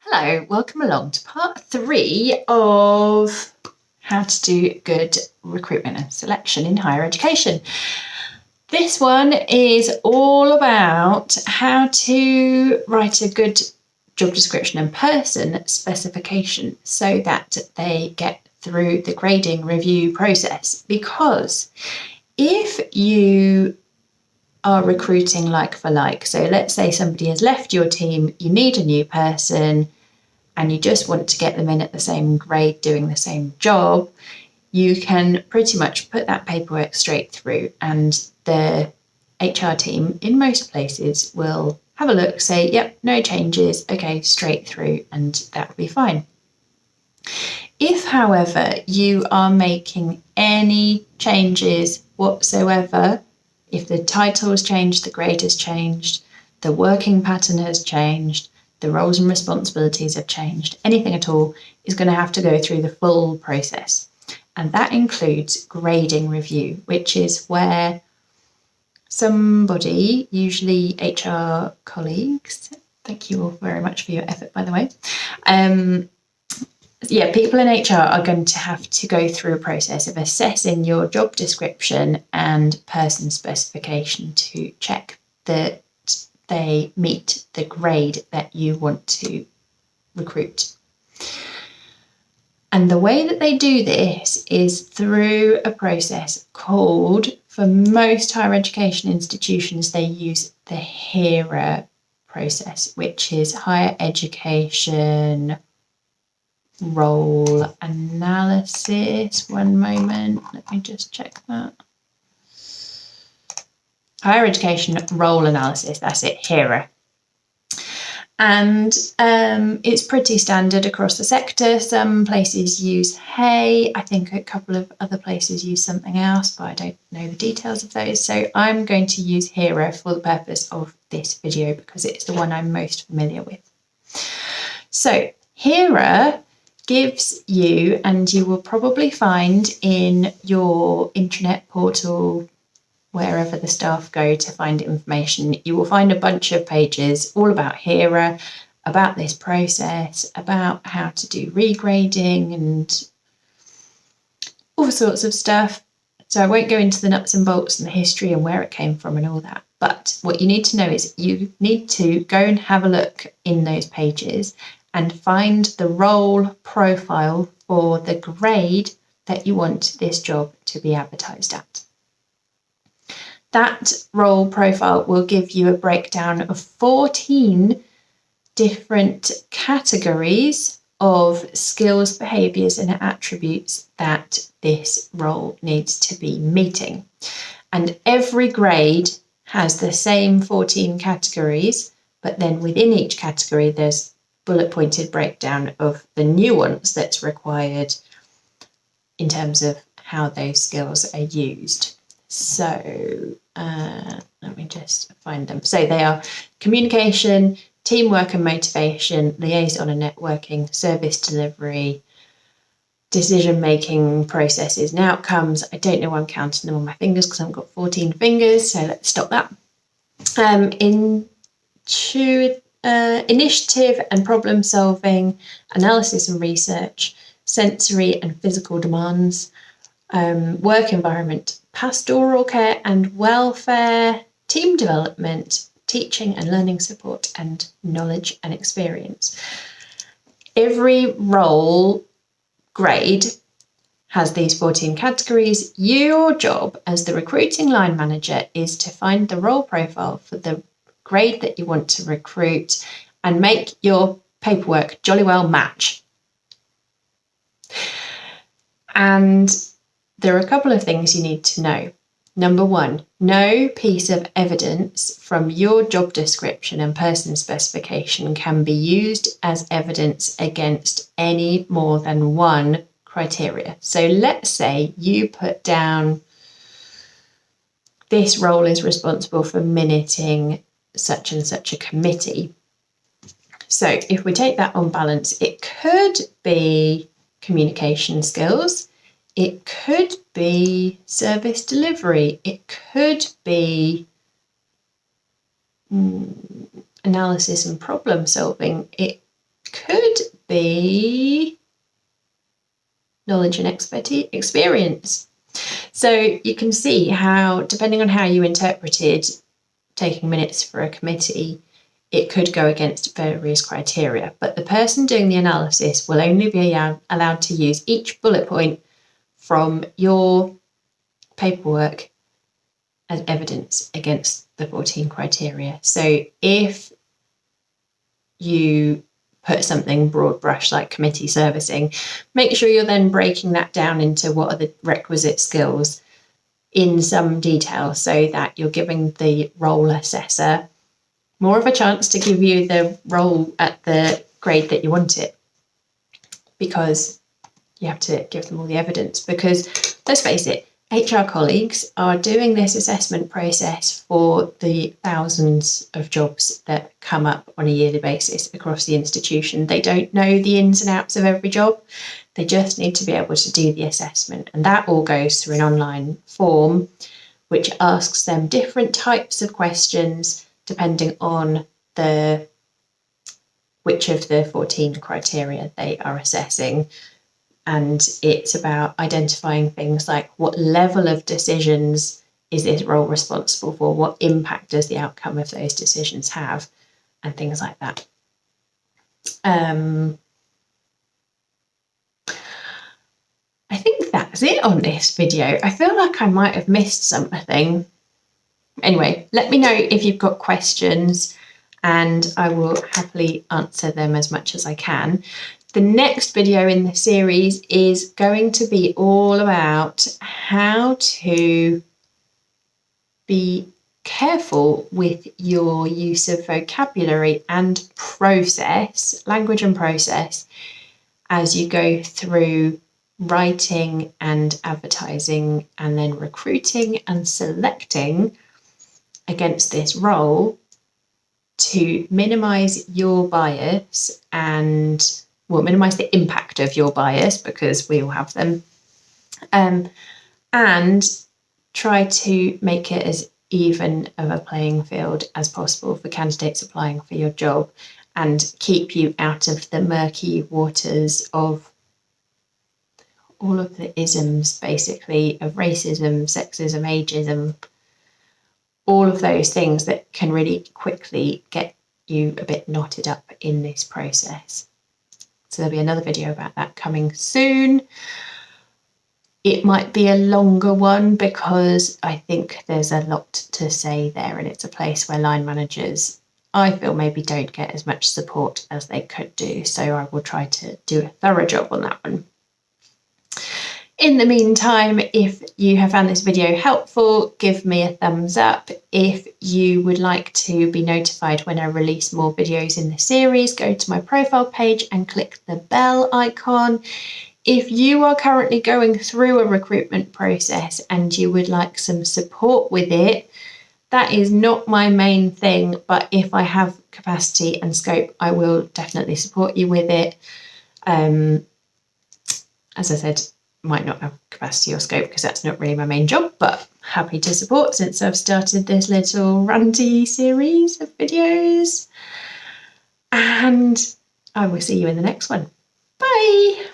Hello, welcome along to part 3 of how to do good recruitment and selection in higher education. This one is all about how to write a good job description and person specification so that they get through the grading review process. Because if you are recruiting like for like, so let's say somebody has left your team, you need a new person, and you just want to get them in at the same grade doing the same job, you can pretty much put that paperwork straight through, and the HR team in most places will have a look, say, yep, no changes, okay, straight through, and that will be fine. If, however, you are making any changes whatsoever, if the title has changed, the grade has changed, the working pattern has changed, the roles and responsibilities have changed, anything at all is going to have to go through the full process. And that includes grading review, which is where somebody, usually HR colleagues, thank you all very much for your effort, by the way. People in HR are going to have to go through a process of assessing your job description and person specification to check that they meet the grade that you want to recruit. And the way that they do this is through a process called, for most higher education institutions, they use the HERA process, which is Higher Education Role Analysis. One moment, let me just check that. Higher Education Role Analysis, that's it, HERA. And it's pretty standard across the sector. Some places use HEY. I think a couple of other places use something else, but I don't know the details of those. So I'm going to use HERA for the purpose of this video because it's the one I'm most familiar with. So HERA gives you, and you will probably find in your intranet portal, wherever the staff go to find information, you will find a bunch of pages all about HERA, about this process, about how to do regrading and all sorts of stuff. So I won't go into the nuts and bolts and the history and where it came from and all that. But what you need to know is you need to go and have a look in those pages and find the role profile for the grade that you want this job to be advertised at. That role profile will give you a breakdown of 14 different categories of skills, behaviours and attributes that this role needs to be meeting. And every grade has the same 14 categories, but then within each category there's bullet pointed breakdown of the nuance that's required in terms of how those skills are used. So let me just find them. So they are communication, teamwork and motivation, liaison and networking, service delivery, decision-making processes and outcomes. I don't know why I'm counting them on my fingers because I've got 14 fingers, so let's stop that. Initiative and problem solving, analysis and research, sensory and physical demands, work environment, pastoral care and welfare, team development, teaching and learning support, and knowledge and experience. Every role grade has these 14 categories. Your job as the recruiting line manager is to find the role profile for the grade that you want to recruit and make your paperwork jolly well match. And there are a couple of things you need to know. Number one, no piece of evidence from your job description and person specification can be used as evidence against any more than one criteria. So let's say you put down this role is responsible for minuting such and such a committee. So if we take that on balance, it could be communication skills, it could be service delivery, it could be analysis and problem solving, it could be knowledge and experience. So you can see how, depending on how you interpreted taking minutes for a committee, it could go against various criteria. But the person doing the analysis will only be allowed to use each bullet point from your paperwork as evidence against the 14 criteria. So if you put something broad brush like committee servicing, make sure you're then breaking that down into what are the requisite skills in some detail, so that you're giving the role assessor more of a chance to give you the role at the grade that you want it, because you have to give them all the evidence. Because let's face it, HR colleagues are doing this assessment process for the thousands of jobs that come up on a yearly basis across the institution. They don't know the ins and outs of every job. They just need to be able to do the assessment. And that all goes through an online form, which asks them different types of questions depending on which of the 14 criteria they are assessing. And it's about identifying things like, what level of decisions is this role responsible for? What impact does the outcome of those decisions have? And things like that. I think that's it on this video. I feel like I might have missed something. Anyway, let me know if you've got questions and I will happily answer them as much as I can. The next video in the series is going to be all about how to be careful with your use of vocabulary and process, language and process, as you go through writing and advertising and then recruiting and selecting against this role, to minimise your bias and minimise the impact of your bias, because we all have them, and try to make it as even of a playing field as possible for candidates applying for your job, and keep you out of the murky waters of all of the isms, basically, of racism, sexism, ageism, all of those things that can really quickly get you a bit knotted up in this process. So there'll be another video about that coming soon. It might be a longer one because I think there's a lot to say there, and it's a place where line managers, I feel, maybe don't get as much support as they could do. So I will try to do a thorough job on that one. In the meantime, if you have found this video helpful, give me a thumbs up. If you would like to be notified when I release more videos in the series, go to my profile page and click the bell icon. If you are currently going through a recruitment process and you would like some support with it, that is not my main thing, but if I have capacity and scope, I will definitely support you with it. As I said, might not have capacity or scope because that's not really my main job, but happy to support since I've started this little ranty series of videos. And I will see you in the next one. Bye.